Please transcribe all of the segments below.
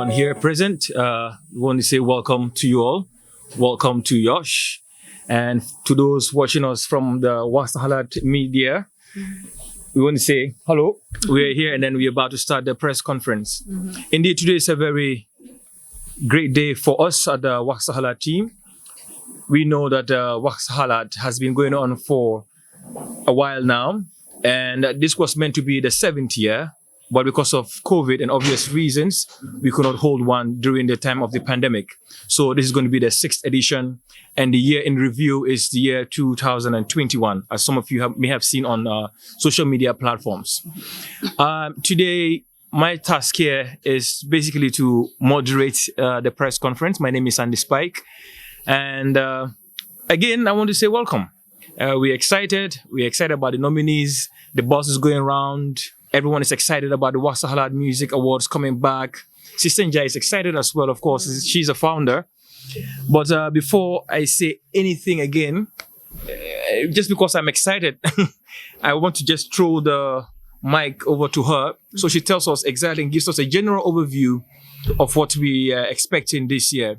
everyone here present. We want to say welcome to you all. Welcome to Yosh. And to those watching us from the Wakh Halat media, we want to say hello. We're here and then we're about to start the press conference. Indeed, today is a very great day for us at the Wakh Halat team. We know that Wakh Halat has been going on for a while now, and this was meant to be the 7th year, but because of COVID and obvious reasons, we could not hold one during the time of the pandemic. So this is going to be the 6th edition, and the year in review is the year 2021, as some of you may have seen on social media platforms. Today, my task here is basically to moderate the press conference. My name is Andy Spike, and again, I want to say welcome. We're excited. We're excited about the nominees. The buzz is going around. Everyone is excited about the Wakh Halat Music Awards coming back. Sister Njai is excited as well, of course. She's a founder. But before I say anything again, just because I'm excited, I want to just throw the mic over to her so she tells us exactly and gives us a general overview of what we are expecting this year.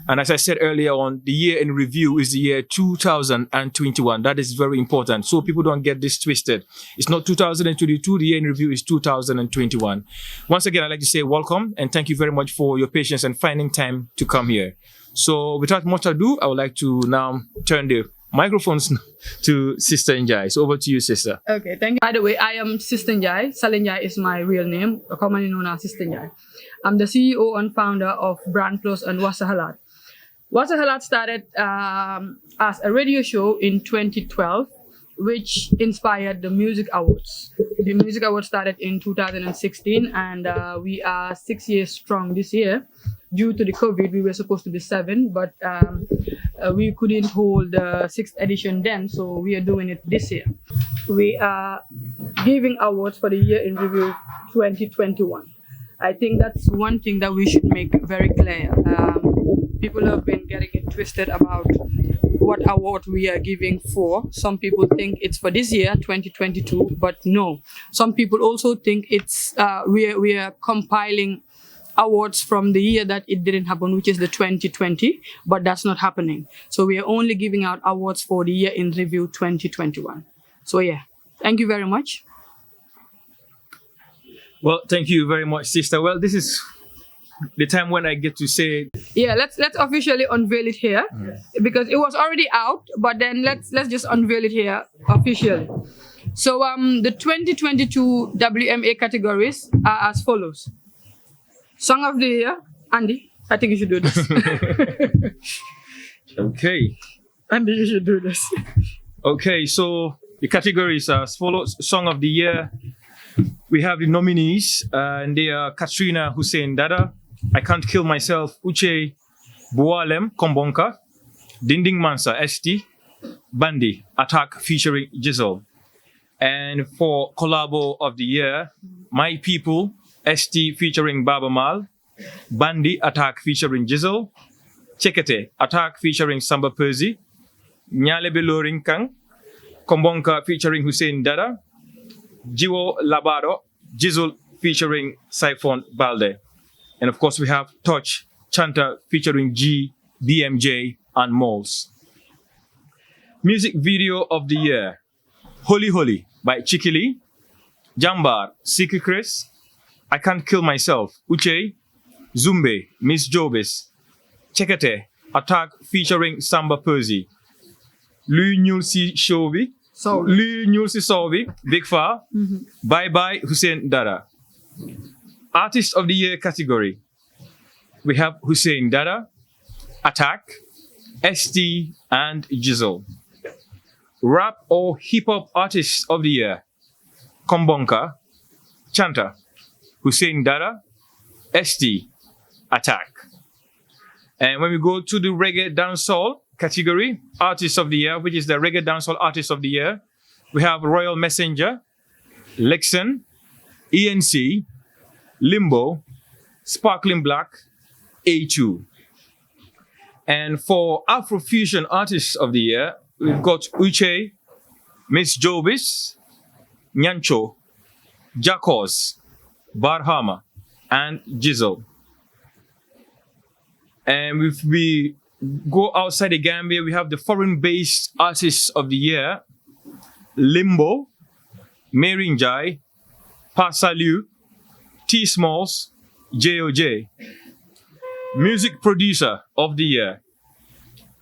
And as I said earlier on, the year in review is the year 2021. That is very important. So people don't get this twisted. It's not 2022. The year in review is 2021. Once again, I'd like to say welcome and thank you very much for your patience and finding time to come here. So without much ado, I would like to now turn the microphones to Sister Njai. So over to you, Sister. Okay, thank you. By the way, I am Sister Njai. Salinjai is my real name, commonly known as Sister Njai. I'm the CEO and founder of Brand Plus and Wakh Halat. Wakh Halat started as a radio show in 2012, which inspired the Music Awards. The Music Awards started in 2016, and we are 6 years strong this year. Due to the COVID, we were supposed to be 7, but we couldn't hold the 6th edition then, so we are doing it this year. We are giving awards for the year in review 2021. I think that's one thing that we should make very clear. People have been getting it twisted about what award we are giving for. Some people think it's for this year, 2022, but no. Some people also think it's we are compiling awards from the year that it didn't happen, which is the 2020, but that's not happening. So we are only giving out awards for the year in review 2021. So yeah, thank you very much. Well, thank you very much, Sister. Well, this is the time when I get to say... Yeah, let's officially unveil it here, because it was already out, but then let's just unveil it here officially. So the 2022 WMA categories are as follows. Song of the Year, Andy, I think you should do this. Okay. Andy, you should do this. Okay, so the categories are as follows. Song of the Year. We have the nominees, and they are Katrina Hussein Dada, I Can't Kill Myself, Uche Bualem Kombonka, Dinding Mansa ST, Bandi Attack featuring Jizzle. And for Collabo of the Year, My People, ST featuring Baba Mal, Bandi Attack featuring Jizzle, Chekete Attack featuring Samba Perzi, Nyalebe Lorinkang, Kombonka featuring Hussein Dada, Jiwo Labado, Jizzle featuring Siphon Balde. And of course we have Touch Chanta featuring G, BMJ and Moles. Music video of the year, Holy Holy by Chikili, Jambar, Siki Chris, I Can't Kill Myself, Uche, Zumbe, Miss Jobis, Chekete, Attack featuring Samba Perzi, Lui Nyulsi Shobi, Lui Nyulsi Sobi, Big Fa, Bye Bye Hussein Dada. Artist of the Year category, we have Hussein Dada, Attack, ST and Jizzle. Rap or Hip Hop Artist of the Year, Kombonka, Chanta, Hussein Dada, ST, Attack. And when we go to the Reggae Dancehall category, Artist of the Year, which is the Reggae Dancehall Artist of the Year, we have Royal Messenger, Lexon, ENC, Limbo, Sparkling Black, A2. And for Afrofusion Artist of the Year, we've got Uche, Miss Jobis, Nyancho, Jacos, Barhama, and Jizzle. And if we go outside the Gambia, we have the foreign-based artists of the year: Limbo, Merinjai, Pasalu, T Smalls, JOJ. Music producer of the year: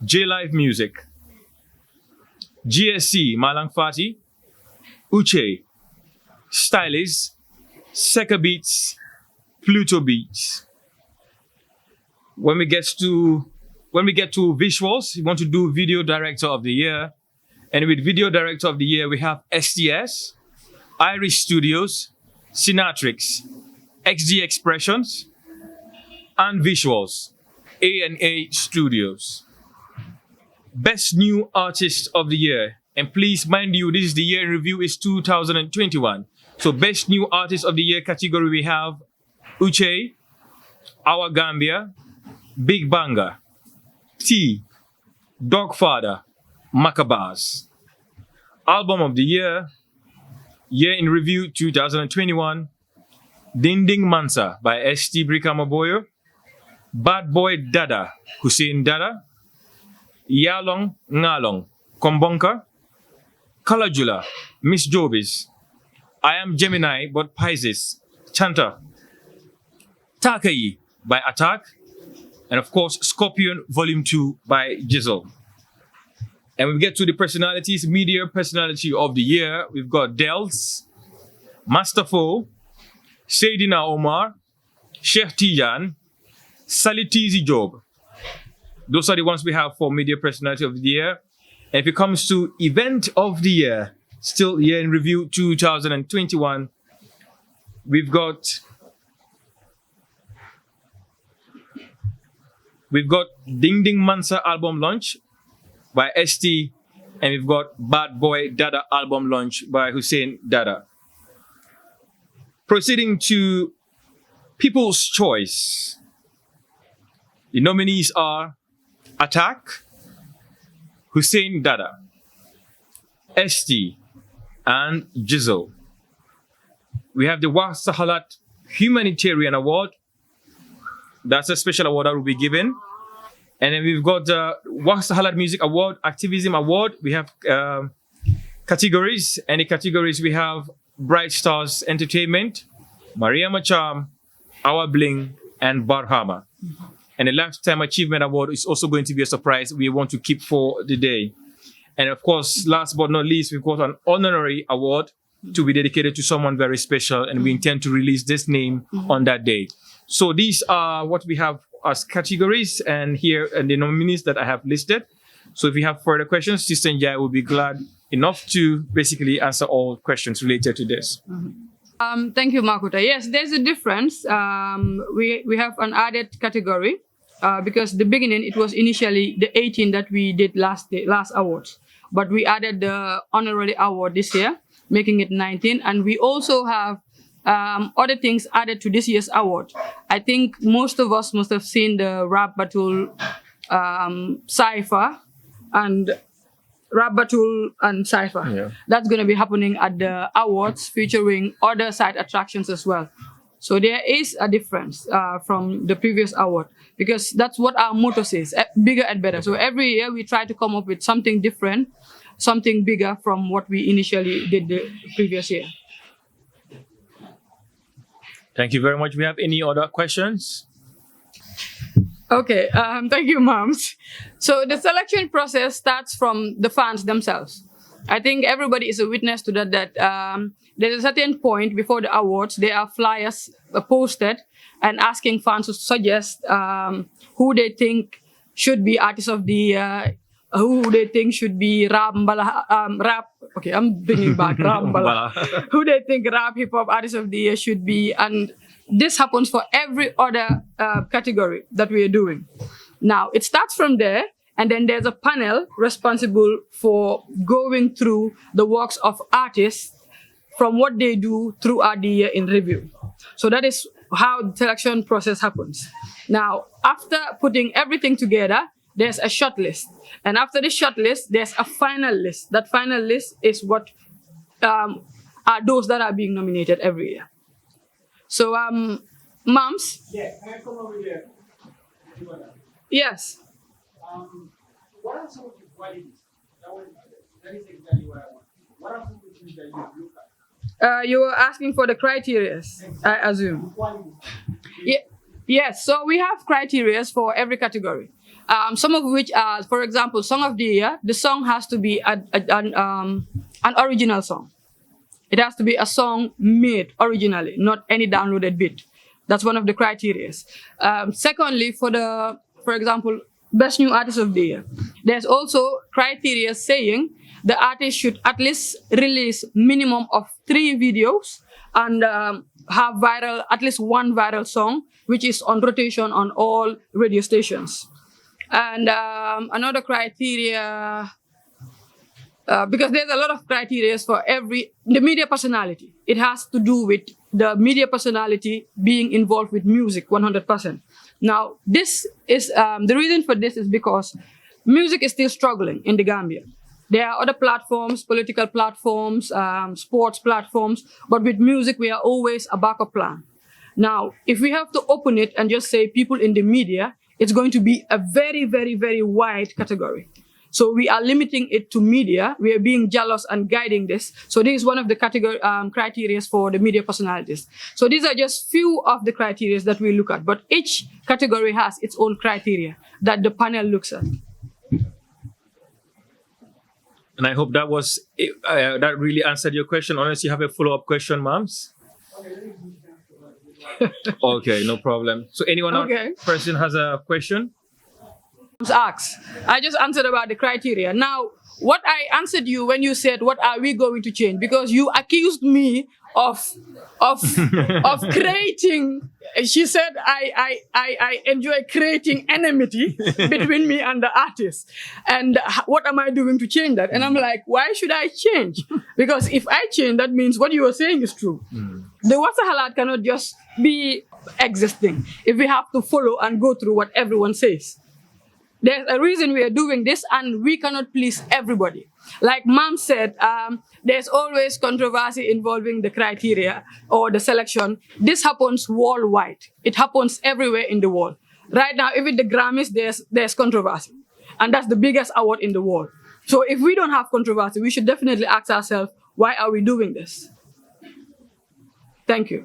J Live Music, GSC Malang Fati, Uche, Stylist, Seka Beats, Pluto Beats. When we get to visuals, we want to do video director of the year. And with video director of the year, we have STS, Irish Studios, Synatrix, XD Expressions, and visuals, A&A Studios. Best new artist of the year. And please mind you, this is the year in review is 2021. So best new artist of the year category, we have Uche, Our Gambia, Big Banga, T, Dogfather, Macabas. Album of the year in review 2021, Dinding Mansa by ST Brikamaboyo, Bad Boy Dada, Hussein Dada, Yalong Ngalong, Kombonka, Kalajula, Miss Jobis, I Am Gemini but Pisces, Chanta, Takai by Attack, and of course Scorpion Volume 2 by Jizzle. And we get to the personalities, media personality of the year. We've got Dels, Mastafo, Sayyidina Omar, Sheikh Tijan, Salitizi Job. Those are the ones we have for media personality of the year. And if it comes to event of the year, still year in review 2021, we've got Ding Ding Mansa album launch by ST, and we've got Bad Boy Dada album launch by Hussein Dada. Proceeding to People's Choice. The nominees are Attack, Hussein Dada, ST, and Jizzle. We have the Wakh Halat Humanitarian Award. That's a special award that will be given. And then we've got the Wakh Halat Music Award, Activism Award. We have categories. And the categories we have Bright Stars Entertainment, Maria Macham, Our Bling, and Barhama. And the Lifetime Achievement Award is also going to be a surprise we want to keep for the day. And of course, last but not least, we've got an honorary award to be dedicated to someone very special, and we intend to release this name on that day. So these are what we have as categories, and here are the nominees that I have listed. So if you have further questions, Sister Njai will be glad enough to basically answer all questions related to this. Thank you, Makuta. Yes, there's a difference. We have an added category because the beginning, it was initially the 18 that we did last awards. But we added the honorary award this year, making it 19. And we also have other things added to this year's award. I think most of us must have seen the rap battle cypher and cypher. Yeah. That's going to be happening at the awards, featuring other side attractions as well. So there is a difference from the previous award, because that's what our motto says, bigger and better. So every year we try to come up with something different, something bigger from what we initially did the previous year. Thank you very much. We have any other questions? Okay, thank you, Moms. So the selection process starts from the fans themselves. I think everybody is a witness to that, there's a certain point before the awards, there are flyers posted and asking fans to suggest who they think should be artist of the year, who they think should be rap. Okay, I'm bringing back rap. Who they think rap hip hop artist of the year should be, and this happens for every other category that we are doing. Now it starts from there, and then there's a panel responsible for going through the works of artists from what they do throughout the year in review. So that is how the selection process happens. Now, after putting everything together, there's a short list. And after the short list, there's a final list. That final list is what are those that are being nominated every year. So, Moms? Yeah, can I come over here? Yes. What are some of the qualities? That is exactly what I want. What are some of the things that you look at? You were asking for the criteria, I assume. Qualities. Yeah. Yes, so we have criteria for every category. Some of which are, for example, Song of the Year. The song has to be an original song. It has to be a song made originally, not any downloaded bit. That's one of the criteria. Secondly, for example, Best New Artist of the Year, there's also criteria saying the artist should at least release minimum of 3 videos and have at least one viral song, which is on rotation on all radio stations. And another criteria, because there's a lot of criteria for the media personality. It has to do with the media personality being involved with music 100%. Now, this is the reason for this is because music is still struggling in the Gambia. There are other platforms, political platforms, sports platforms, but with music, we are always a backup plan. Now, if we have to open it and just say people in the media, it's going to be a very, very, very wide category. So we are limiting it to media. We are being jealous and guiding this. So this is one of the criteria for the media personalities. So these are just few of the criteria that we look at, but each category has its own criteria that the panel looks at. And I hope that was that really answered your question. Unless you have a follow-up question, Mams. Okay, no problem. So anyone else person has a question? Asked. I just answered about the criteria. Now, what I answered you when you said, "What are we going to change?" Because you accused me of creating. She said, "I enjoy creating enmity between me and the artist." And what am I doing to change that? And I'm like, why should I change? Because if I change, that means what you are saying is true. The Wasa Halat cannot just be existing if we have to follow and go through what everyone says. There's a reason we are doing this, and we cannot please everybody. Like Mom said, there's always controversy involving the criteria or the selection. This happens worldwide. It happens everywhere in the world. Right now, even the Grammys, there's controversy. And that's the biggest award in the world. So if we don't have controversy, we should definitely ask ourselves, why are we doing this? Thank you.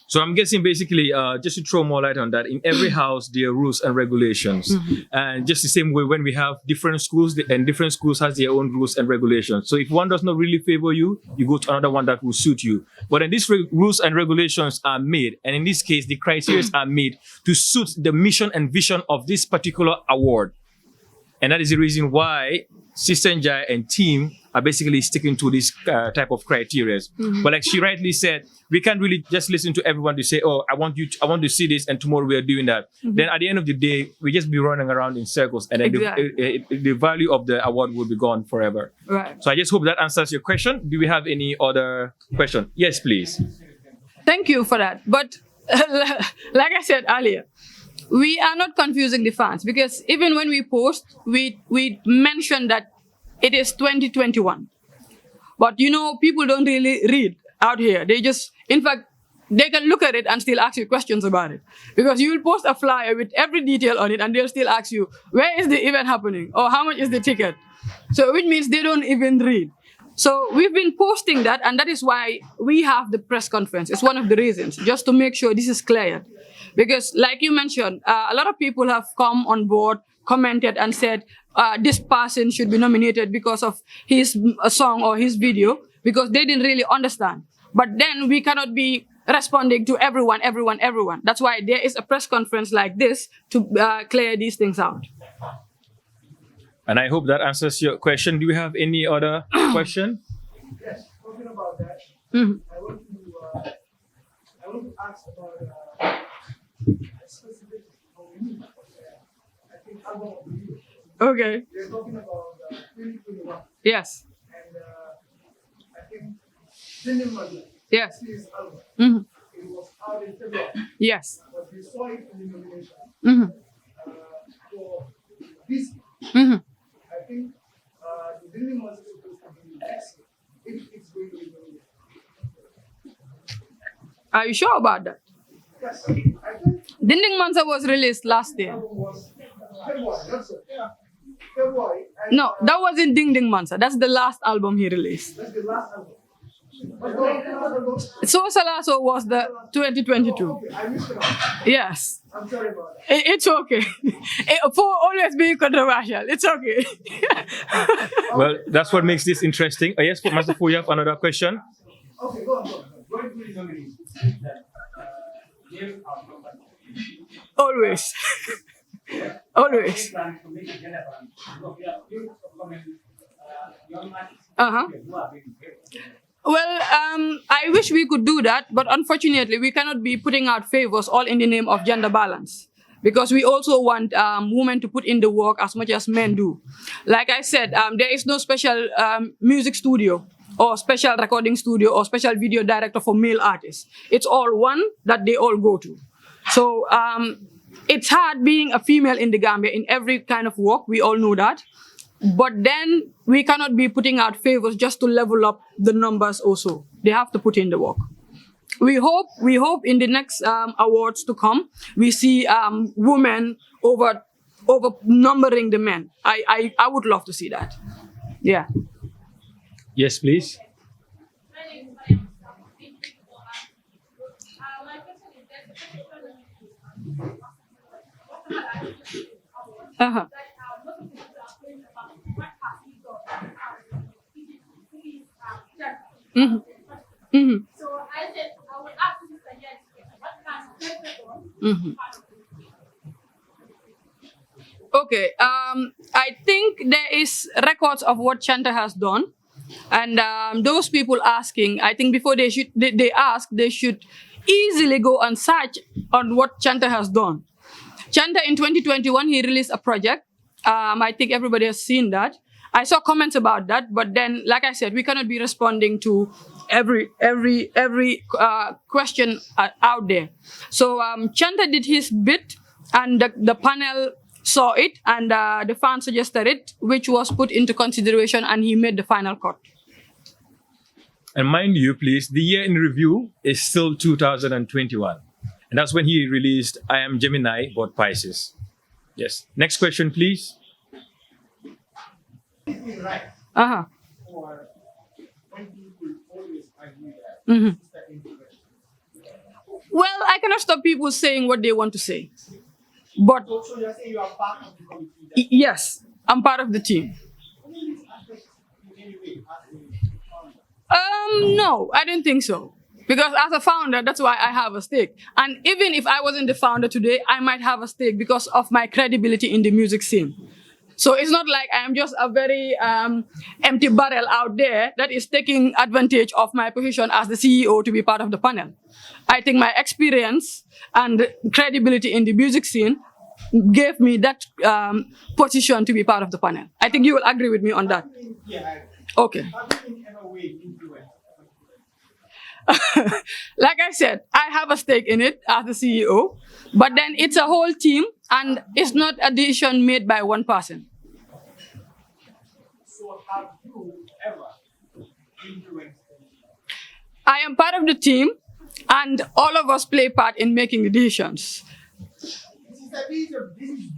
So I'm guessing basically, just to throw more light on that, in every house there are rules and regulations. And just the same way when we have different schools, and different schools has their own rules and regulations. So if one does not really favor you, you go to another one that will suit you. But then these rules and regulations are made, and in this case, the criteria are made to suit the mission and vision of this particular award. And that is the reason why Sister Njai and team are basically sticking to this type of criteria. But like she rightly said, we can't really just listen to everyone to say, "Oh, I want to see this," and tomorrow we are doing that. Then at the end of the day, we just be running around in circles, and then the value of the award will be gone forever. Right. So I just hope that answers your question. Do we have any other question? Yes, please. Thank you for that. But like I said earlier, we are not confusing the fans, because even when we post, we mention that it is 2021. But people don't really read out here. They just, in fact, they can look at it and still ask you questions about it. Because you will post a flyer with every detail on it and they'll still ask you, where is the event happening? Or how much is the ticket? So which means they don't even read. So we've been posting that, and that is why we have the press conference. It's one of the reasons, just to make sure this is cleared. Because like you mentioned, a lot of people have come on board, commented and said, this person should be nominated because of his song or his video, because they didn't really understand. But then we cannot be responding to everyone. That's why there is a press conference like this to clear these things out. And I hope that answers your question. Do you have any other question? Yes, talking about that, I want to ask about a specific nominee. I think album of the year. Okay. We're talking about 2021. Yes. And I think Cinema. Yes. His album. It was out in February. Yes. But we saw it in the nomination for this. I think the Dinding was supposed to be next if it's going to be nominated. Are you sure about that? Yes. I think Dinding Mansa was released last the year. album was February, that's it. Yeah. February. No, that wasn't Ding Ding Mansa. That's the last album he released. That's the last album. What's the last album? So Salaso was the 2022. Okay, I missed it out. Yes. I'm sorry about that. It's okay. For always being controversial, it's okay. Well, that's what makes this interesting. Yes, Master Fu, you have another question? Okay, go on. Going to the nominees that gave our company Always. Always. plan to make a gender balance. Because we have few comment, young artists Uh-huh. who are being paid. Well, I wish we could do that, but unfortunately, we cannot be putting out favors all in the name of gender balance. Because we also want women to put in the work as much as men do. Like I said, there is no special music studio or special recording studio or special video director for male artists. It's all one that they all go to. So it's hard being a female in the Gambia in every kind of work. We all know that. But then we cannot be putting out favors just to level up the numbers also. They have to put in the work. We hope in the next awards to come, we see women over numbering the men. I would love to see that. Yeah. Yes, please. Uh-huh. Mm-hmm. Mm-hmm. So I said I would ask Mr. Yes, what kind of festival? Mm-hmm. Okay. I think there is records of what Chanta has done, and those people asking, I think before they ask, they should easily go and search on what Chanta has done. Chanta in 2021 he released a project. I think everybody has seen that. I saw comments about that, but then, like I said, we cannot be responding to every question out there. So Chanta did his bit, and the panel saw it, and the fans suggested it, which was put into consideration, and he made the final cut. And mind you, please, the year in review is still 2021. And that's when he released I Am Gemini, Both Pisces. Yes. Next question, please. It's right Uh-huh. for when people always argue that Mhm. it's the integration. Well, I cannot stop people saying what they want to say. But So you're saying you are part of the committee that yes, I'm part of the team. these aspects in any way has been No, I don't think so. Because as a founder, that's why I have a stake. And even if I wasn't the founder today, I might have a stake because of my credibility in the music scene. So it's not like I am just a very empty barrel out there that is taking advantage of my position as the CEO to be part of the panel. I think my experience and credibility in the music scene gave me that position to be part of the panel. I think you will agree with me on that. yeah, Okay. have you in any way influenced? Like I said, I have a stake in it as the CEO, but then it's a whole team and it's not a decision made by one person. So have you ever influenced anything? I am part of the team and all of us play part in making the decisions. This is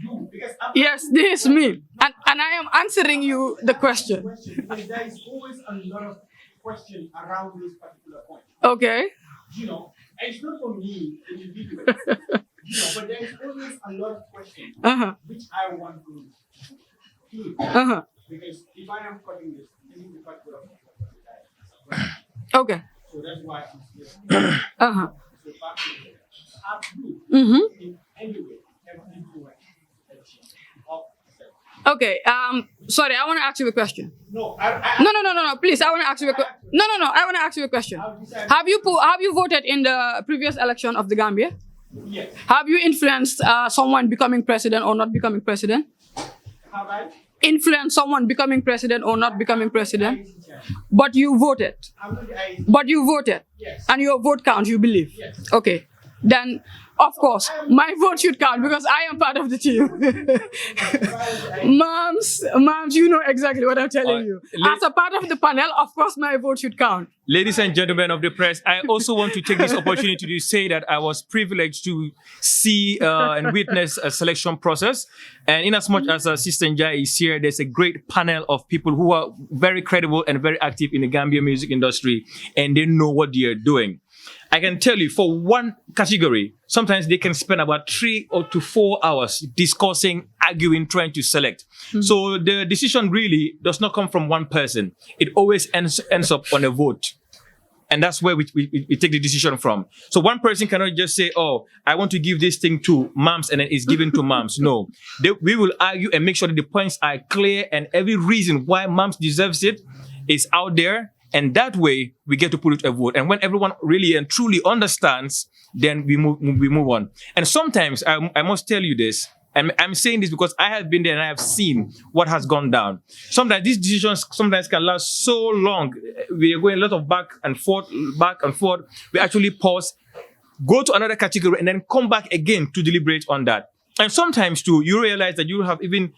you because I'm Yes, this is me. And I am answering you the question. question because there is always a lot of question around this particular point. Okay. You know, and it's not for me individually, but there is always a lot of questions Uh-huh. which I want to hear. Uh-huh. Because if I am cutting this is the particular Okay. so that's why I'm here. Uh-huh. So back to you. Have you Mm-hmm. in any way ever influenced the team of self? Okay. Sorry, I want to ask you a question. No, No. Please, I want to ask you a question. No. I want to ask you a question. Have you voted in the previous election of the Gambia? Yes. Have you influenced someone becoming president or not becoming president? Have I? Influenced someone becoming president or not becoming president? But you voted. I'm not the IEC. But you voted. Yes. And your vote counts, you believe? Yes. Okay. Then Of course, my vote should count because I am part of the team. Moms, you know exactly what I'm telling you. As a part of the panel, of course, my vote should count. Ladies and gentlemen of the press, I also want to take this opportunity to say that I was privileged to see and witness a selection process. And in as much as Assistant Jai is here, there's a great panel of people who are very credible and very active in the Gambia music industry, and they know what they are doing. I can tell you, for one category, sometimes they can spend about 3 to 4 hours discussing, arguing, trying to select. So the decision really does not come from one person. It always ends up on a vote. And that's where we take the decision from. So one person cannot just say, oh, I want to give this thing to moms and then it's given to moms. No, we will argue and make sure that the points are clear and every reason why moms deserves it is out there. And that way, we get to put it a vote. And when everyone really and truly understands, then we move on. And sometimes, I must tell you this, and I'm saying this because I have been there and I have seen what has gone down. Sometimes these decisions can last so long. We are going a lot of back and forth. We actually pause, go to another category, and then come back again to deliberate on that. And sometimes too, you realize that you have even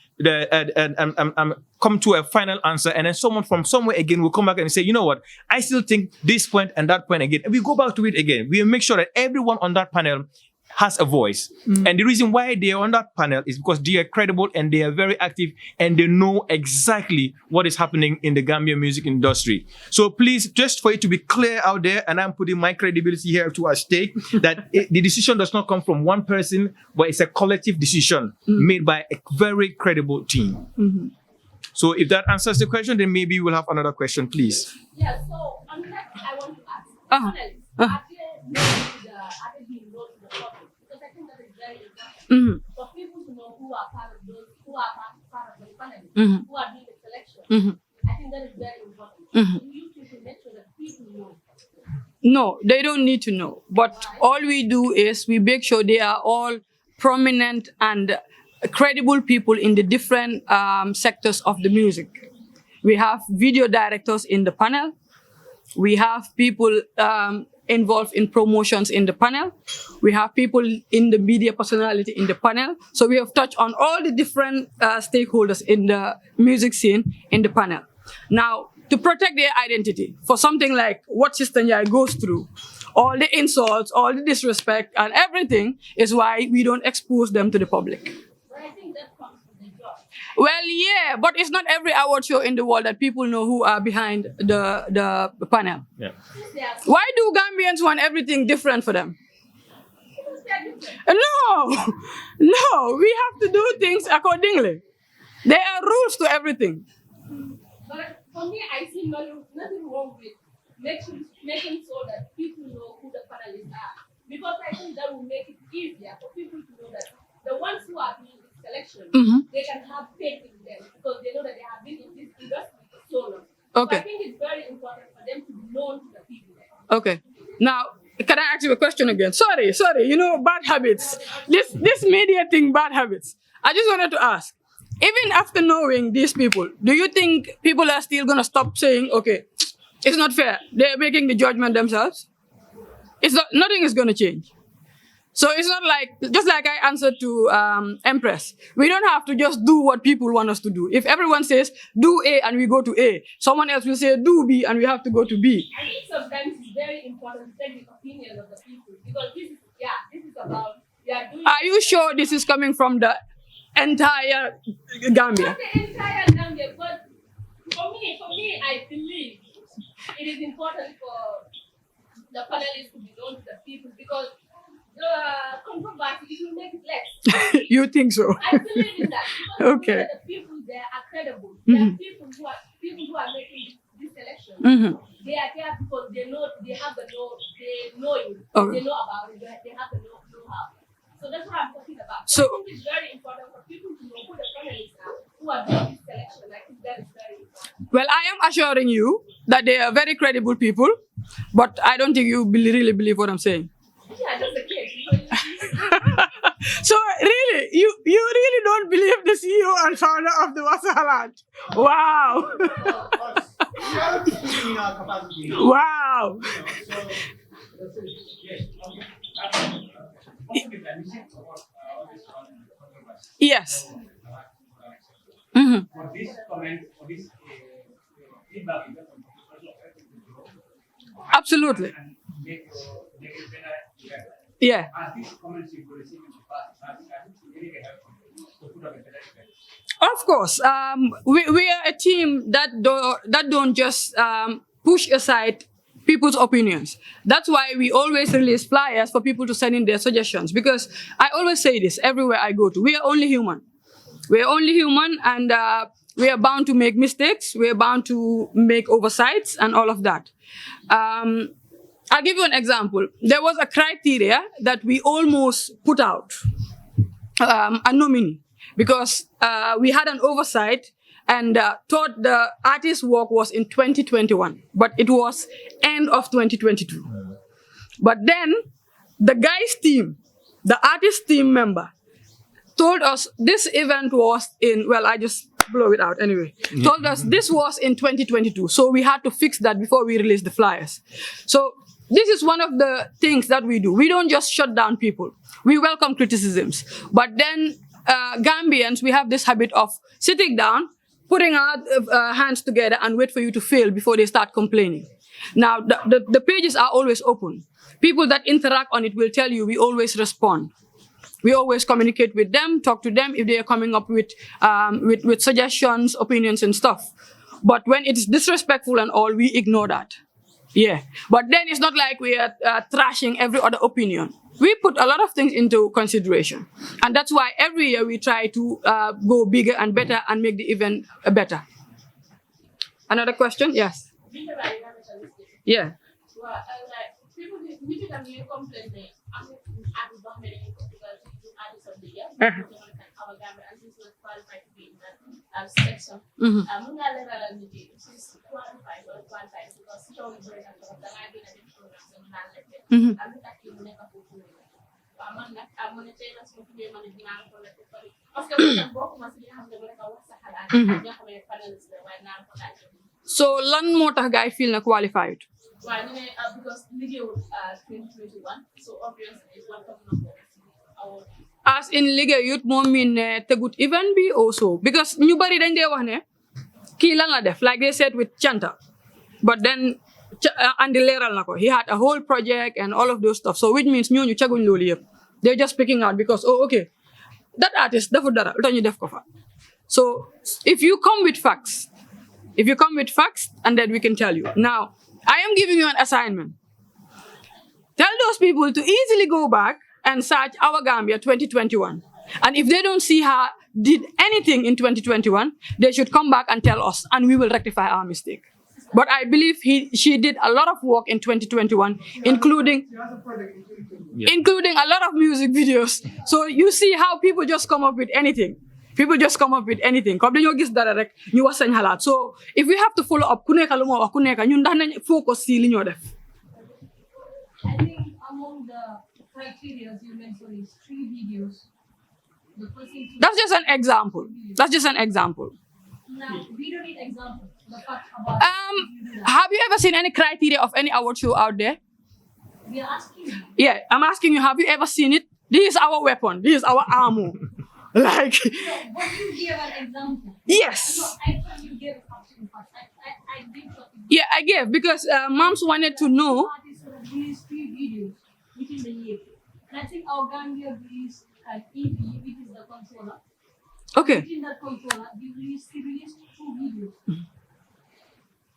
come to a final answer, and then someone from somewhere again will come back and say, you know what, I still think this point and that point again. And we go back to it again. We make sure that everyone on that panel has a voice. And the reason why they are on that panel is because they are credible and they are very active and they know exactly what is happening in the Gambian music industry. So please, just for it to be clear out there, and I'm putting my credibility here to at stake, that the decision does not come from one person, but it's a collective decision made by a very credible team. So if that answers the question, then maybe we'll have another question, please. Yeah, so on that, I want to ask, panelists, are they being known to the public? Because I think that is very important for people to know who are part of those, who are part of the panelists, who are doing the selection. I think that is very important. So you should make sure that people know. No, they don't need to know. But all we do is we make sure they are all prominent and credible people in the different sectors of the music. We have video directors in the panel. We have people involved in promotions in the panel. We have people in the media personality in the panel. So we have touched on all the different stakeholders in the music scene in the panel. Now, to protect their identity, for something like what Sister Njai goes through, all the insults, all the disrespect and everything is why we don't expose them to the public. But I think that comes with the job. Well, yeah, but it's not every award show in the world that people know who are behind the panel. Yeah. Why do Gambians want everything different for them? Because they are different. No, we have to do things accordingly. There are rules to everything. But for me, I see nothing wrong with making sure that people know who the panelists are. Because I think that will make it easier for people to know that the ones who are doing this selection, they can have faith in them because they know that they have been in this industry for so long. Okay. So I think it's very important for them to be known to the people there. Okay. Now, can I ask you a question again? Sorry. You know, bad habits. This media thing, bad habits. I just wanted to ask, even after knowing these people, do you think people are still going to stop saying, okay, it's not fair. They're making the judgment themselves? Nothing is going to change. So it's not like, just like I answered to Empress, we don't have to just do what people want us to do. If everyone says, do A and we go to A, someone else will say, do B and we have to go to B. I think sometimes it's very important to take the opinion of the people because this is about, Are you sure this is coming from the entire Gambia? Not the entire Gambia, but for me, I believe it is important for the panelists to be known to the people because the controversy will make it less. You think so? I believe in that because Okay. the people there are credible. There are people who are making this selection. They are there because they know they have the know. They know it. Okay. They know about it. They have the know-how. So that's what I'm talking about. So- I think it's very important for people to know who the panelists are, who are doing this selection. I think that is very important. Well, I am assuring you that they are very credible people, but I don't think you really believe what I'm saying. Yeah, that's the case. So really, you really don't believe the CEO and founder of the Wakh Halat? Wow. We are thinking in our capacity. Wow. So, yes. Okay. Yes. Mhm. For this comment, for this feedback, you get from Absolutely. and make it better. Yeah. As these comments you receive in the past, it's really helpful to put up a better event. Of course, we are a team that don't just push aside people's opinions. That's why we always release flyers for people to send in their suggestions. Because I always say this everywhere I go to: we are only human. We are only human, and we are bound to make mistakes. We are bound to make oversights and all of that. I'll give you an example. There was a criteria that we almost put out, a nominee, because we had an oversight and thought the artist's work was in 2021, but it was end of 2022. But then the guy's team, the artist team member, told us this event was in, well, I just blow it out anyway, told us this was in 2022. So we had to fix that before we released the flyers. So this is one of the things that we do. We don't just shut down people. We welcome criticisms. But then Gambians, we have this habit of sitting down, putting our hands together and wait for you to fail before they start complaining. Now, the pages are always open. People that interact on it will tell you we always respond. We always communicate with them, talk to them if they are coming up with suggestions, opinions, and stuff. But when it's disrespectful and all, we ignore that. Yeah. But then it's not like we are trashing every other opinion. We put a lot of things into consideration. And that's why every year we try to go bigger and better and make the event better. Another question? Yes. Yeah. So, lan moo tax guy feel na qualified? Because Ligue 2021, so obviously it's one coming up. As in Ligue Youth moom mean te good event be also, because ñu bari dañ dee wax ne kii lan la def, like they said with Chanta, but then Andy leeral na ko, he had a whole project and all of those stuff, so which means ñooñu caguñ loolu yëpp. They're just picking out because, oh, okay, that artist defu dara, lu tax ñu def ko fa. So if you come with facts, and then we can tell you. Now, I am giving you an assignment. Tell those people to easily go back and search Our Gambia 2021. And if they don't see her did anything in 2021, they should come back and tell us, and we will rectify our mistake. But I believe she did a lot of work in 2021, including a lot of music videos. So you see how people just come up with anything. People just come up with anything. Comme dañoo gis dara rek ñu wax sañ xalaat. So if we have to follow up ku nekk lu ma wax ku nekk ñun ndax nañ focus si li ñoo def. I think among the criteria you mentioned is 3 videos. The person That's just an example. Now, we don't need example. The fact about Have you ever seen any criteria of any award show out there? we are asking you. Yeah, I'm asking you, have you ever seen it? This is our weapon. This is our armor. Like, No, but you gave an example. yes. No, I thought you gave something first. I did something. Yeah, I gave because moms wanted to know. Artists have released 3 videos within the year. And I think our Gambia released an EP, which is the controller. Okay. Within that controller, he released 2 videos.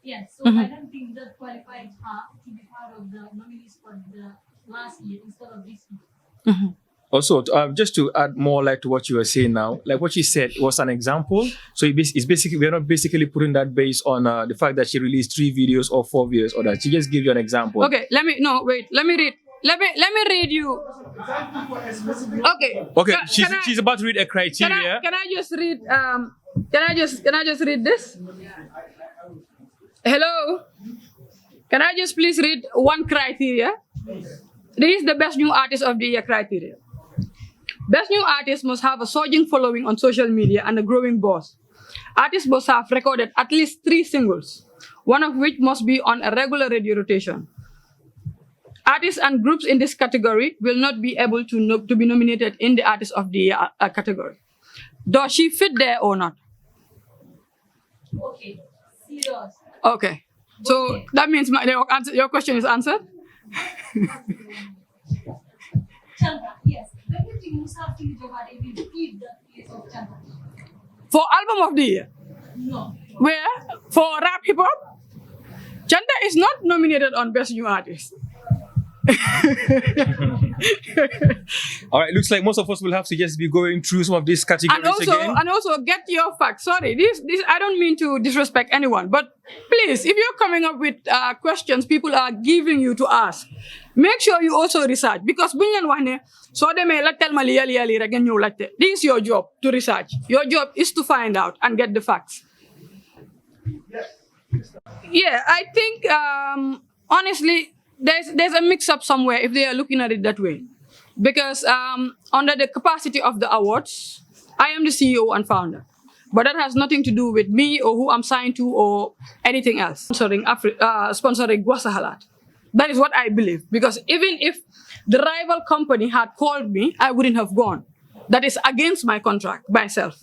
Yes, so I don't think that qualifies her to be part of the nominees for the last year instead of this year. Also, just to add more light to what you were saying now, like what she said was an example. So it's basically, we're not basically putting that based on the fact that she released 3 videos or 4 videos or that. She just gave you an example. Okay, let me read you. Okay. Okay, Can I- she's about to read a criteria. Can I just read can I just read this? Hello? Can I just please read one criteria? This is the best new artist of the year criteria. Best new artist must have a surging following on social media and a growing buzz. Artists must have recorded at least 3 singles, one of which must be on a regular radio rotation. Artists and groups in this category will not be able to be nominated in the Artist of the Year category. Does she fit there or not? Okay, serious. Okay. So that means your question is answered? Changa, yes. When you think Musa Filijoba, they will give the place of Changa. For album of the year? No. Where? For rap hip hop? Chanda is not nominated on Best New Artist. All right, looks like most of us will have to just be going through some of these categories again. And also get your facts. Sorry, this I don't mean to disrespect anyone, but please, if you're coming up with questions people are giving you to ask, make sure you also research, because so they may tell me this is your job to research. Your job is to find out and get the facts. Yeah, I think honestly there's a mix-up somewhere if they are looking at it that way. Because under the capacity of the awards, I am the CEO and founder. But that has nothing to do with me or who I'm signed to or anything else. Sponsoring Gwasa Halat. That is what I believe. Because even if the rival company had called me, I wouldn't have gone. That is against my contract, myself.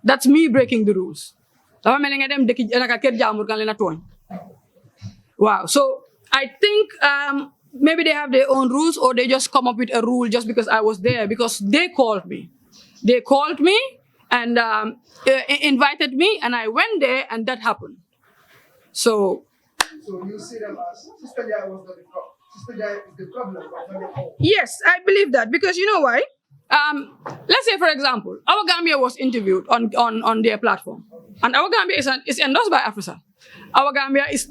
That's me breaking the rules. Wow. So I think maybe they have their own rules, or they just come up with a rule just because I was there, because they called me. They called me and invited me, and I went there, and that happened. So you see them as Sister Jai was not the problem. Sister Jai is the problem, but not the problem. Yes, I believe that, because you know why? Let's say, for example, Our Gambia was interviewed on their platform, and Our Gambia is endorsed by AfriSA. Our Gambia's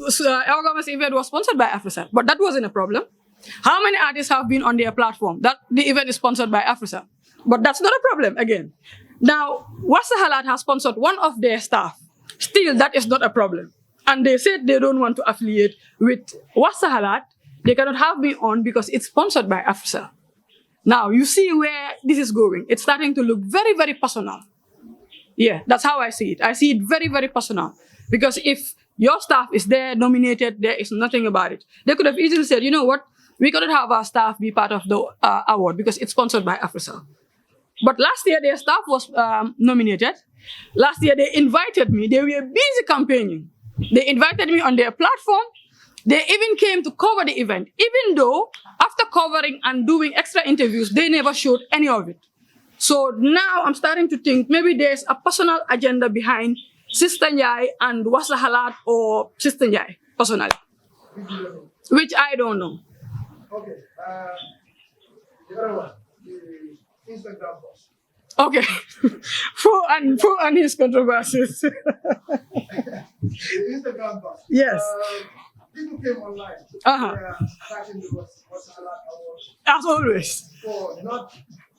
event was sponsored by AfriSA, but that wasn't a problem. How many artists have been on their platform that the event is sponsored by AfriSA? But that's not a problem again. Now, Wassa Halat has sponsored one of their staff. Still, that is not a problem. And they said they don't want to affiliate with Wassa Halat. They cannot have me on because it's sponsored by AfriSA. Now, you see where this is going. It's starting to look very, very personal. Yeah, that's how I see it. I see it very, very personal. Because if your staff is there, nominated, there is nothing about it. They could have easily said, you know what, we couldn't have our staff be part of the award because it's sponsored by AfriSA. But last year, their staff was nominated. Last year, they invited me. They were busy campaigning. They invited me on their platform. They even came to cover the event, even though after covering and doing extra interviews, they never showed any of it. So now I'm starting to think maybe there's a personal agenda behind Sister Njai and Wassa Halat, or Sister Njai, personally. Which I don't know. Okay. The other one, the Instagram post. Okay. Pro and his controversies. The Instagram post. Yes. People came online. Uh-huh. They are tagging the Wassa Halat Award As always. for not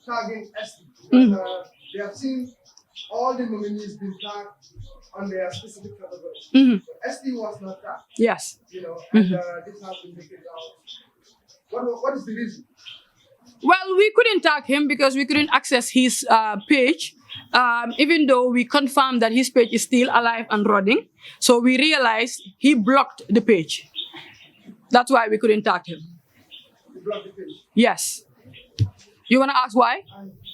tagging ST. Mm. They have seen all the nominees being tagged on their specific categories. Mm-hmm. So ST was not tagged, Yes. you know, and this has been taken down. What is the reason? Well, we couldn't tag him because we couldn't access his page, even though we confirmed that his page is still alive and running. So we realized he blocked the page. That's why we couldn't tag him. You blocked the page. Yes. You want to ask why?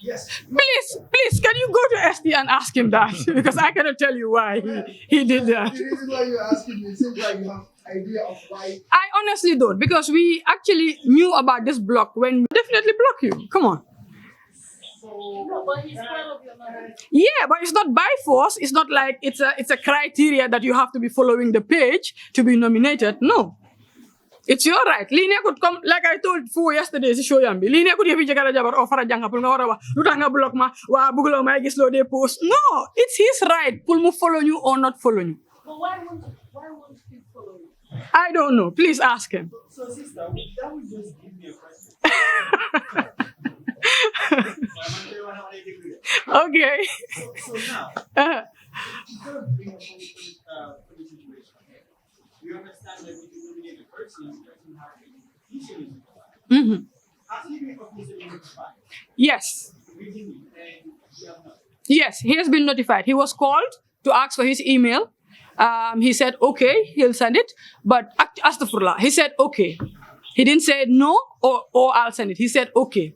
Yes. Please, can you go to ST and ask him that? Because I cannot tell you why he did that. The reason why you're asking me seems like you have idea of why. I honestly don't, because we actually knew about this block when we definitely block you. Come on. No, but it's part of your life. Yeah, but it's not by force. It's not like it's a criteria that you have to be following the page to be nominated. No. It's your right. Linia could come, like I told Fu yesterday, si show yambi. Linia could even jagara jabar or farajanga pul nga wara lutanga block ma wa bugulo ma gis lo de post. No, it's his right. Pul mu follow you or not follow you. But why won't he follow you? I don't know. Please ask him. So, sister, that would just give me a question. Okay. So now, instead of being a police situation, we understand that if you nominate a person, the person has to be officially notified. Mm-hmm. Has he been officially notified? Yes. Originally, and you have not. Yes, he has been notified. He was called to ask for his email. He said, okay, he'll send it. But astaghfirullah, he said, okay. He didn't say no or I'll send it. He said, okay.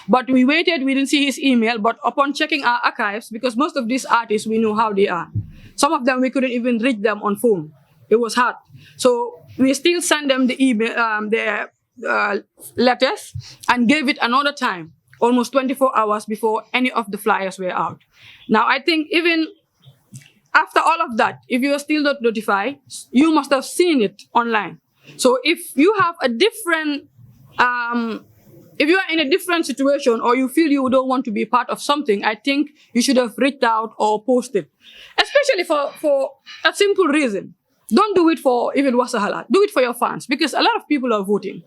But we waited, we didn't see his email, but upon checking our archives, because most of these artists, we know how they are. Some of them, we couldn't even reach them on phone. It was hard. So we still sent them the email, their letters, and gave it another time, almost 24 hours before any of the flyers were out. Now, I think even after all of that, if you are still not notified, you must have seen it online. So if you have a different, if you are in a different situation or you feel you don't want to be part of something, I think you should have reached out or posted, especially for a simple reason. Don't do it for even Wassa Halat. Do it for your fans, because a lot of people are voting.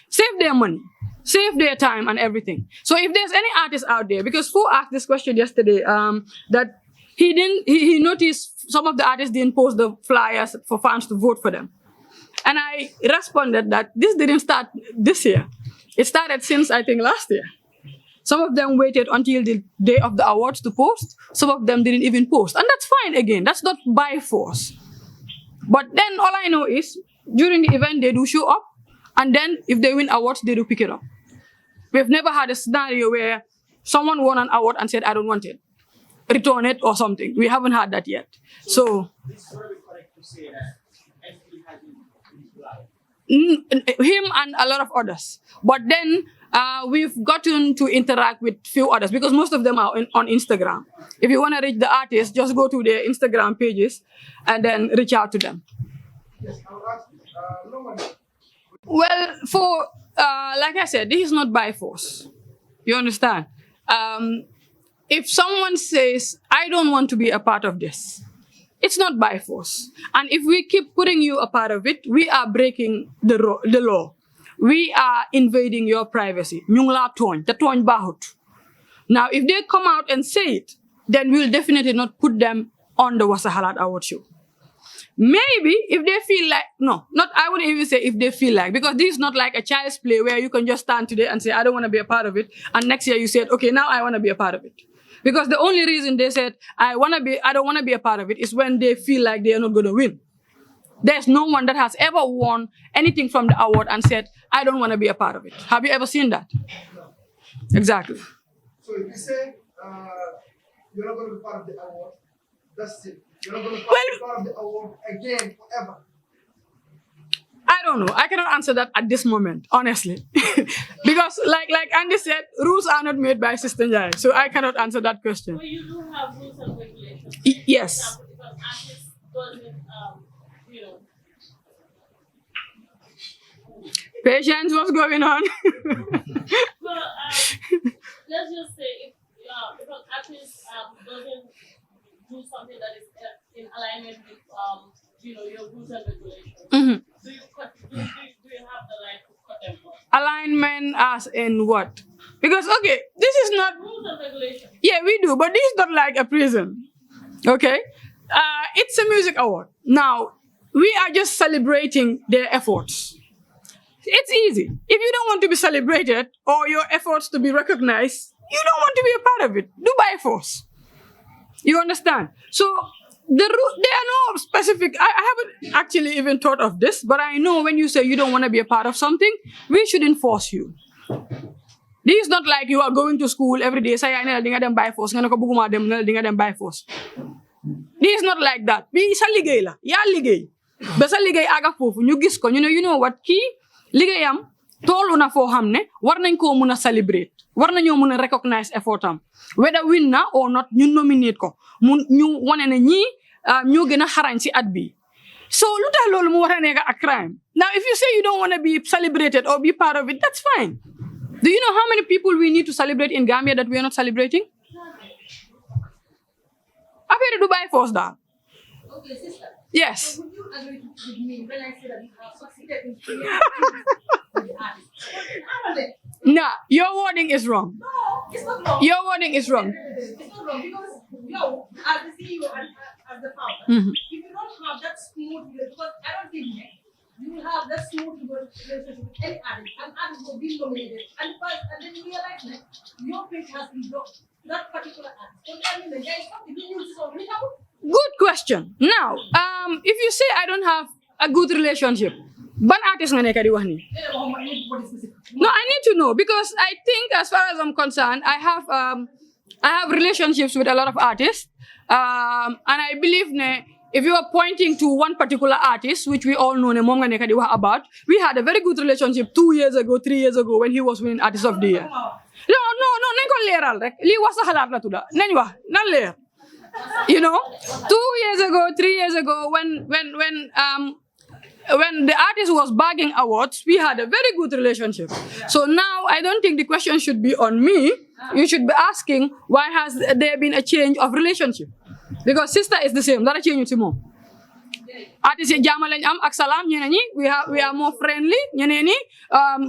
Save their money, save their time and everything. So if there's any artist out there, because Fu asked this question yesterday, that he noticed some of the artists didn't post the flyers for fans to vote for them. And I responded that this didn't start this year. It started since, I think, last year. Some of them waited until the day of the awards to post. Some of them didn't even post. And that's fine again. That's not by force. But then all I know is during the event, they do show up. And then if they win awards, they do pick it up. We've never had a scenario where someone won an award and said, I don't want it. Return it or something. We haven't had that yet. So It's very correct to say that SP hasn't been him and a lot of others. But then we've gotten to interact with few others because most of them are on Instagram. If you want to reach the artists, just go to their Instagram pages and then reach out to them. Yes, I'll ask you. Normally, Well, for like I said, this is not by force. You understand? If someone says, I don't want to be a part of this, it's not by force. And if we keep putting you a part of it, we are breaking the law. We are invading your privacy. Nyung la tooñ, te tooñ baaxut. Now, if they come out and say it, then we'll definitely not put them on the Wassa Halat Award show. Maybe if they feel like, no, not, I wouldn't even say if they feel like, because this is not like a child's play where you can just stand today and say, I don't want to be a part of it. And next year you said, okay, now I want to be a part of it. Because the only reason they said, I don't want to be a part of it is when they feel like they are not going to win. There's no one that has ever won anything from the award and said, I don't want to be a part of it. Have you ever seen that? Exactly. so if you say you're not going to be part of the award, that's it. You're not going to be part of the award again forever. I don't know. I cannot answer that at this moment, honestly. Because like Andy said, rules are not made by Sister Njai. So I cannot answer that question. But you do have rules and regulations. Yes. For example, if an artist doesn't, you know, Patience, what's going on? well, let's just say if an artist doesn't do something that is in alignment with, you know, your rules and regulations, Mhm. do you have the right to cut them off? Alignment as in what? Because, okay, this is not, Rules and regulations. yeah, we do, but this is not like a prison. Okay? It's a music award. Now, we are just celebrating their efforts. It's easy. If you don't want to be celebrated or your efforts to be recognized, you don't want to be a part of it. Do by force. You understand? So there are no specific, I haven't actually even thought of this, but I know when you say you don't want to be a part of something, we shouldn't force you. This is not like you are going to school every day, say, I need to by force, them by force. This is not like that. Be sa ligay la. Ya ligay. Ba sa ligay aga fofu ñu gis ko ñu ne you know what kii liggéeyam toolu na foo xam ne war nañ koo mun a celebrate war nañoo mun a recognize effort am whether win na or not ñu nominate ko mu ñu wane ne ñii ñoo gën a xarañ si at bi so lu tax loolu mu war a nekk a crime. Now if you say you don't want to be celebrated or be part of it, that's fine. Do you know how many people we need to celebrate in Gambia that we are not celebrating? Affaire du by force daal. Okay, sister. Yes. Would you agree with me when I say that you have succeeded in creating the artist? Nah, your wording is wrong. No, it's not wrong. Your wording is wrong. It's not wrong because yo, as the CEO and as the founder, if you don't have that smooth, because I don't think you will have that smooth relationship with any artist, and artist will be nominated, and then you realize that your page has been blocked to that particular artist. So I mean, the guy is not, if you use this already, Good question. Now, if you say I don't have a good relationship. Ban artist nga nekk di wax ni. No, I need to know because I think, as far as I'm concerned, I have relationships with a lot of artists, and I believe if you are pointing to one particular artist, which we all know about, we had a very good relationship 2 years ago, 3 years ago when he was winning Artist of the Year. No, nañ ko leeral rek li wax sa xalaat la tudda nañ wax nan leer. You know, 2 years ago, 3 years ago, when the artist was bagging awards, we had a very good relationship. So now I don't think the question should be on me. You should be asking why has there been a change of relationship? Because sister is the same. Dara change ci mom. Artist yi jàmm lañ am ak salam ñeneen ñi we are more friendly ñeneen ñi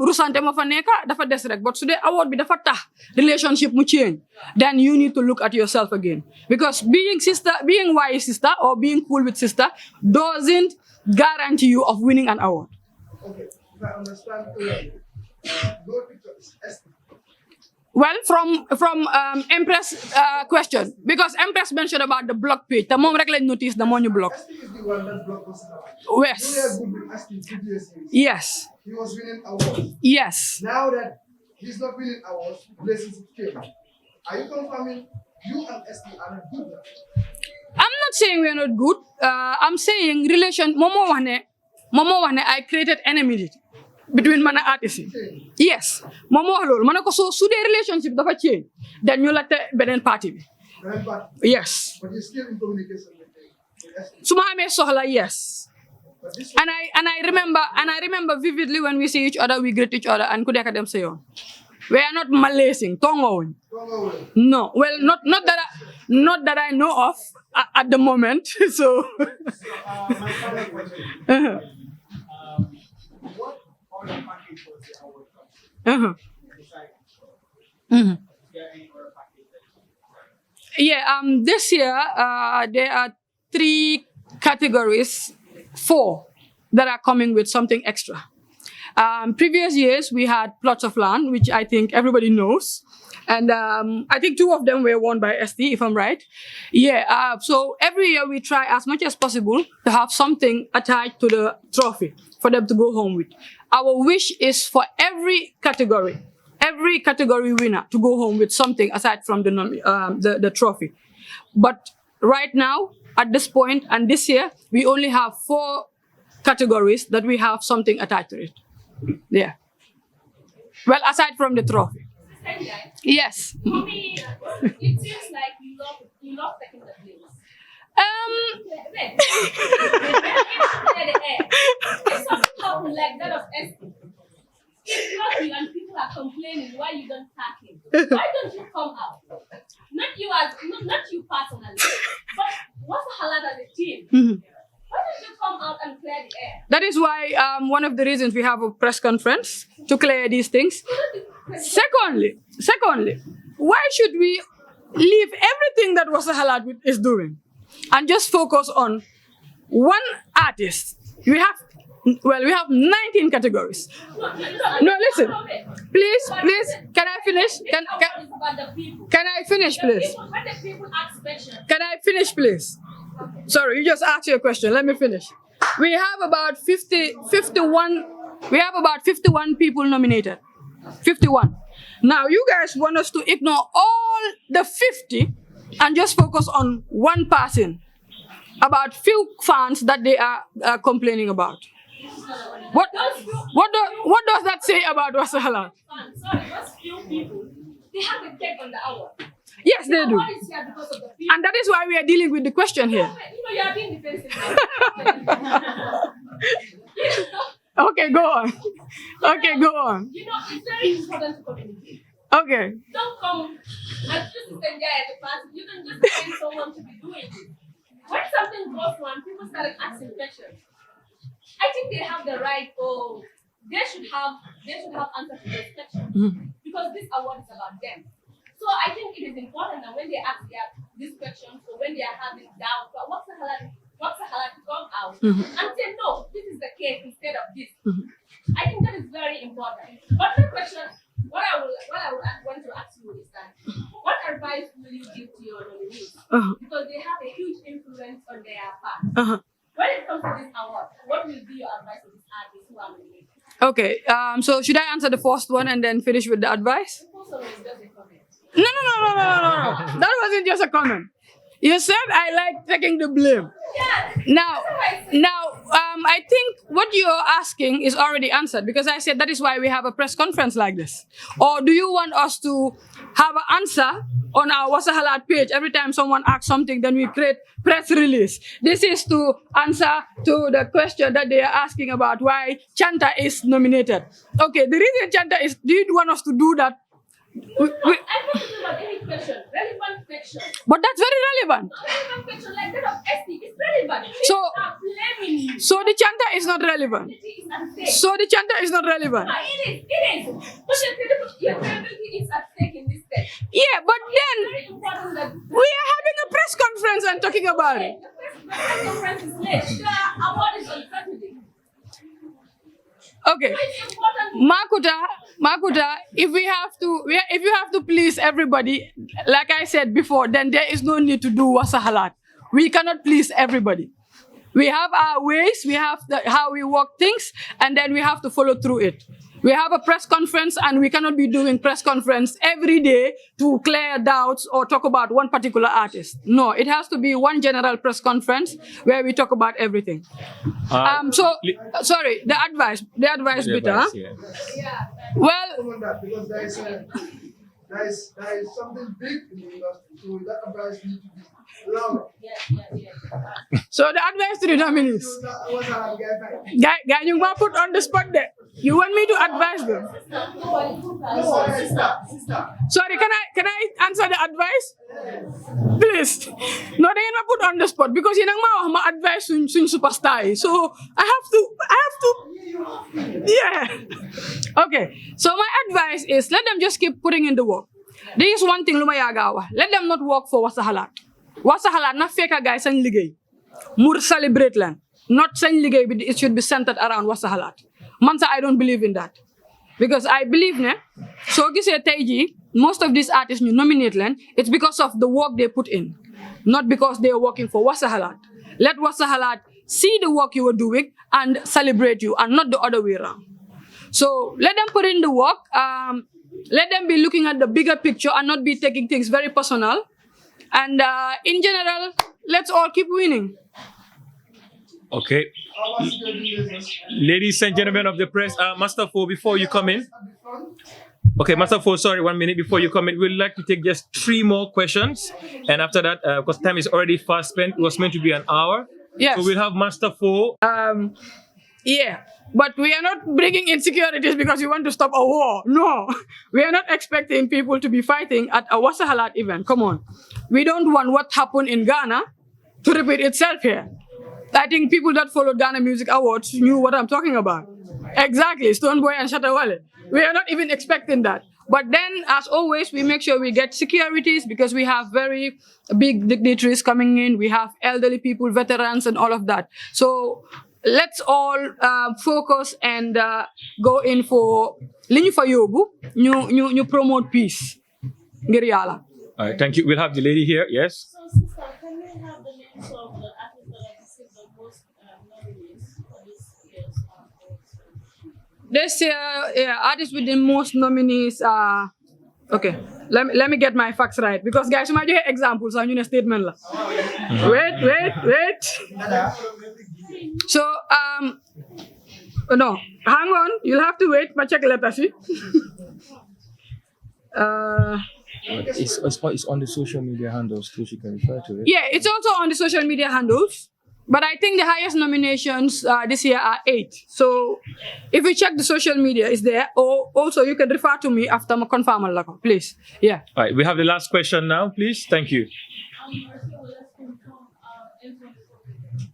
rusante mo fa nekk dafa des rek but su dee award bi dafa tax relationship mu change then you need to look at yourself again because being wise sister or being cool with sister doesn't guarantee you of winning an award. Okay, if I understand clearly, your picture is Esther. Well, from Empress question because Empress mentioned about the block page. The mom regularly noticed the money block. Esther is the one that blocked us out. Yes. You were good with Esther previously. Yes. He was winning awards. Yes. Now that he's not winning awards, relationship change. Are you confirming you and Esther are not good now? I'm not saying we're not good. I'm saying Momo wane I created enmity between man and artist. Yes. Momo lol. Manako so the relationship dafa change. Then you let the benen party be. Yes. But you're still in communication with Esther. Suma ame sohla yes. But this And I remember vividly when we see each other, we greet each other and kudeka dem sayo. We are not malacing, tongo. No, well, not that I know of at the moment. So, My final question. What other package was the award from? Is there any other package that you yeah. This year, there are 3 categories, 4 that are coming with something extra. Previous years, we had plots of land, which I think everybody knows. And I think 2 of them were won by ST, if I'm right. Yeah, so every year we try as much as possible to have something attached to the trophy for them to go home with. Our wish is for every category winner to go home with something aside from the trophy. But right now, at this point, and this year, we only have 4 categories that we have something attached to it. Yeah. Well, aside from the trophy. Yes. For me, it seems like you love taking the place. Wait. If something happens like that of Esther, it's not you and people are complaining why you don't tack him. Why don't you come out? Not you personally, but what's the Halat as a team? Why don't you come out and clear the air? That is why one of the reasons we have a press conference to clear these things. Secondly, why should we leave everything that Wasa Halat is doing and just focus on one artist? We have 19 categories. No, listen. Please, can I finish? Can I finish, please? When the people ask questions, Can I finish, please? Sorry, you just asked your question. Let me finish. We have about 51 people nominated. 51. Now, you guys want us to ignore all the 50 and just focus on one person about few fans that they are complaining about. What does that say about Wasa Halat? sorry, those few people, they have a take on the hour. Yes, they do. What is here because of the people? And that is why we are dealing with the question here. You are being defensive. Okay, go on. Okay, go on. It's very important to communicate. Okay. Don't come and just enjoy at the party. You can just find someone to be doing it. When something goes wrong, people start asking questions. I think they have the right, or they should have answers to those questions because this award is about them. So I think it is important that when they ask these questions or when they are having doubt, what's the Halat to come out and say no, this is the case instead of this. I think that is very important. But the question, what I would want to ask you is that what advice will you give to your nominees? Because they have a huge influence on their path. when it comes to this award, what will be your advice to these artists who are nominated? Okay. So should I answer the first one and then finish with the advice? The first one is just a comment. No. That wasn't just a comment. You said I like taking the blame. Now, I think what you're asking is already answered because I said that is why we have a press conference like this. Or do you want us to have an answer on our Wasa Halat page every time someone asks something, then we create press release? This is to answer to the question that they are asking about why Chanta is nominated. Okay, the reason Chanta is, do you want us to do that? I'm not talking about any question, relevant question. But that's very relevant. Relevant question like that of ST is relevant. So- People are blaming you. So the Chanta is not relevant. It is at stake. So the Chanta is not relevant. It is. But your credibility is at stake in this case. Yeah, but then Very important that we are having a press conference and talking about it. the press conference is late. The award is on Saturday. Okay. It's important. Makuta, if you have to please everybody, like I said before, then there is no need to do Wasa Halat. We cannot please everybody. We have our ways, we have how we work things, and then we have to follow through it. We have a press conference, and we cannot be doing press conference every day to clear doubts or talk about one particular artist. No, it has to be one general press conference where we talk about everything. Sorry, the advice bit, huh? Well, On that because there is something big in the industry, so that advice needs to be louder. so the advice to the nominees. So that was how I get back. Guy, you want to put on the spot there. You want me to advise them? No, sister. Sorry, can I answer the advice? Please. No, they not put on the spot because you know my advice soon superstar. So I have to. Yeah. Okay. So my advice is let them just keep putting in the work. There is one thing lumayagawa. Let them not work for Wasa Halat. Wasa Halat na feka guys san ligay. Mur celebrate land. Not san ligay, it should be centered around Wasa Halat. Mansa, I don't believe in that. Because I believe, so most of these artists you nominate land, it's because of the work they put in. Not because they are working for Wasa Halat. Let Wasa Halat see the work you are doing and celebrate you, and not the other way around. So let them put in the work. Let them be looking at the bigger picture and not be taking things very personal. And in general, let's all keep winning. Okay. Ladies and gentlemen of the press, Master Fo, before you come in. Okay, Master Fo, sorry, 1 minute before you come in. We'd like to take just 3 more questions. And after that, because time is already fast spent, it was meant to be an hour. Yes. So we'll have Master Fo. Yeah, but we are not bringing insecurities because we want to stop a war. No, we are not expecting people to be fighting at a Wasa Halat event. Come on. We don't want what happened in Ghana to repeat itself here. I think people that followed Ghana Music Awards knew what I'm talking about. Exactly, Stoneboy and Shatawale. We are not even expecting that. But then, as always, we make sure we get securities because we have very big dignitaries coming in. We have elderly people, veterans, and all of that. So let's all focus and go in for Linyu Fayobu, new promote peace. Ngiriala. All right, thank you. We'll have the lady here. Yes. So, sister, can we have the names of the artists that have received the most nominees for this year's awards? This year, artists with the most nominees are... Okay, let me get my facts right. Because guys, you might hear examples on your statement. Wait. So, no, hang on. You'll have to wait. But check letter, see? It's on the social media handles too. She can refer to it. Yeah, it's also on the social media handles. But I think the highest nominations this year are 8. So if you check the social media, it's there. Or also you can refer to me after I confirm, please. Yeah. All right, we have the last question now, please. Thank you.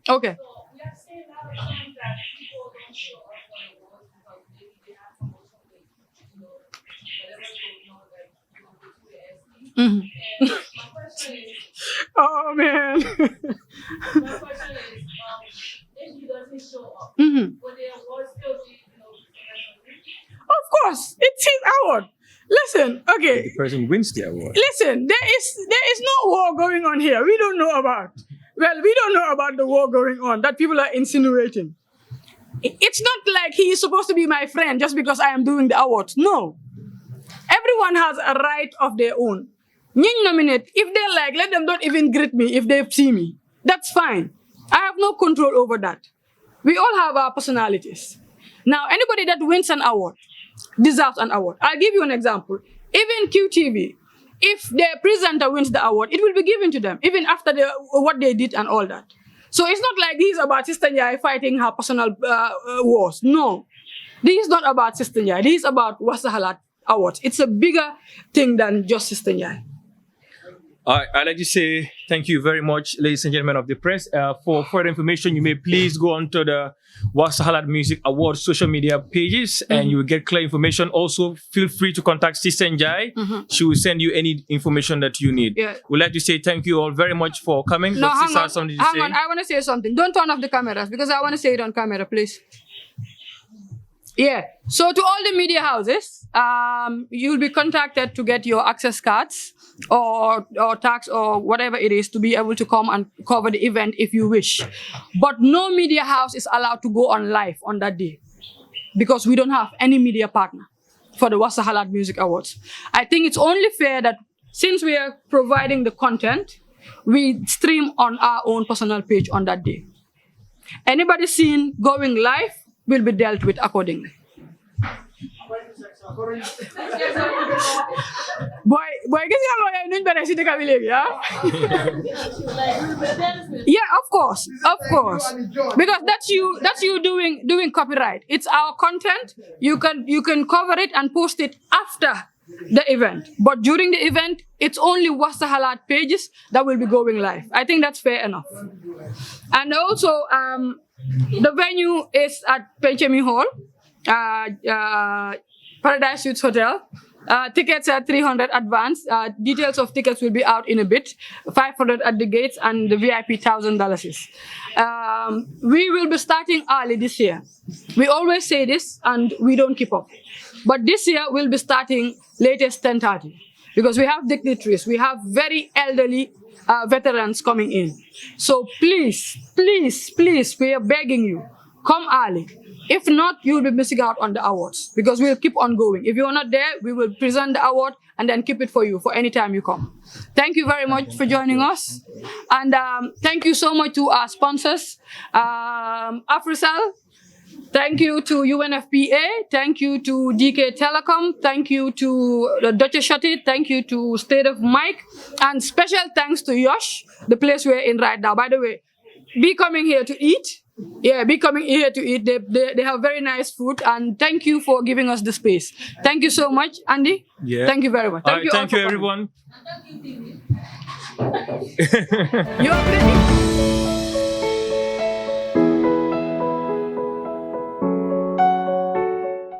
Okay. So we are saying a lot of times that people don't show up for the awards because maybe they have some whatever they know that you know go to the SD. And my question is, Oh, man. if he doesn't show up, Mhm. will the award still be, Of course, it's his award. Listen, okay. The person wins the award. Listen, there is no war going on here. We don't know about. Well, we don't know about the war going on that people are insinuating. It's not like he is supposed to be my friend just because I am doing the awards. No. Everyone has a right of their own. Nominate. If they like, let them not even greet me if they see me. That's fine. I have no control over that. We all have our personalities. Now, anybody that wins an award deserves an award. I'll give you an example. Even QTV, if their presenter wins the award, it will be given to them, even after what they did and all that. So it's not like this is about Sister Njai fighting her personal wars. No. This is not about Sister Njai. This is about Wassa Halat Awards. It's a bigger thing than just Sister Njai. I'd like to say thank you very much, ladies and gentlemen of the press. For further information, you may please go on to the Wakh Halat Music Awards social media pages and you will get clear information. Also, feel free to contact Sister Njai. She will send you any information that you need. Yeah. We'd like to say thank you all very much for coming. No, hang on. Hang on. I want to say something. Don't turn off the cameras because I want to say it on camera, please. Yeah. So to all the media houses, you'll be contacted to get your access cards or tax or whatever it is to be able to come and cover the event if you wish. But no media house is allowed to go on live on that day because we don't have any media partner for the Wassa Halat Music Awards. I think it's only fair that since we are providing the content, we stream on our own personal page on that day. Anybody seen going live will be dealt with accordingly. Boy, guess you better see the yeah? Yeah, of course. Because that's you doing copyright. It's our content. You can cover it and post it after the event. But during the event, it's only Wassa Halat pages that will be going live. I think that's fair enough. And also, the venue is at Penchemi Hall, Paradise Suites Hotel. Tickets are 300 advance. Details of tickets will be out in a bit. 500 at the gates and the VIP $1,000. We will be starting early this year. We always say this and we don't keep up. But this year we'll be starting latest 10:30 because we have dignitaries. We have very elderly veterans coming in. So please, we are begging you, come early. If not, you will be missing out on the awards because we'll keep on going. If you are not there, we will present the award and then keep it for you for any time you come. Thank you very much for joining us. And thank you so much to our sponsors, Afrisal. Thank you to UNFPA. Thank you to DK Telecom. Thank you to the Deutsche Shotty. Thank you to State of Mike. And special thanks to Yosh, the place we're in right now. By the way, be coming here to eat. Yeah, be coming here to eat. They have very nice food. And thank you for giving us the space. Thank you so much, Andy. Yeah. Thank you very much. Thank you everyone. You're ready?